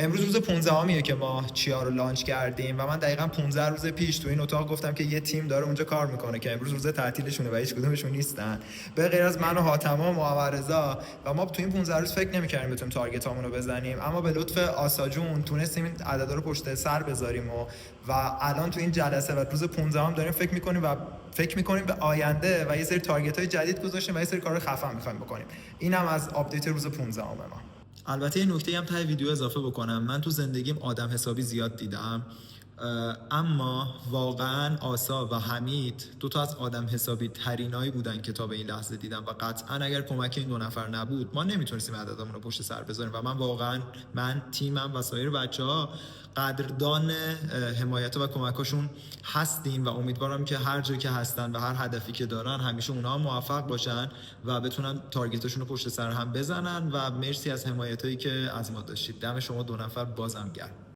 امروز روز 15میه که ما چیا رو لانچ کردیم و من دقیقاً 15 روز پیش تو این اتاق گفتم که یه تیم داره اونجا کار میکنه که امروز روز تعطیلشونه و هیچ کدومشون نیستن به غیر از من و حاتما و محمدرضا و ما تو این 15 روز فکر نمی‌کردیم بتونیم تارگتامون رو بزنیم، اما به لطف آسا جون تونستیم این عددا رو پشت سر بذاریم و الان تو این جلسه و روز 15 هم داریم فکر می‌کنیم به آینده و یه سری تارگت‌های جدید گذاشتیم و یه سری کار خفن می‌خوایم بکنیم. اینم از آپدیت روز 15 ما. البته یه نکته هم ته ویدیو اضافه بکنم، من تو زندگیم آدم حسابی زیاد دیدم، اما واقعا آسا و حمید دو تا از آدم حسابی ترینایی بودن که تا به این لحظه دیدم و قطعا اگر کمک این دو نفر نبود ما نمیتونستیم عددمون رو پشت سر بذاریم و من تیمم و سایر بچه‌ها قدردان حمایت و کمکاشون هستیم و امیدوارم که هر جایی که هستن و هر هدفی که دارن همیشه اونها موفق باشن و بتونن تارگتاشون رو پشت سر هم بزنن و مرسی از حمایتایی که از ما داشتید. دم شما دو نفر بازم گرم.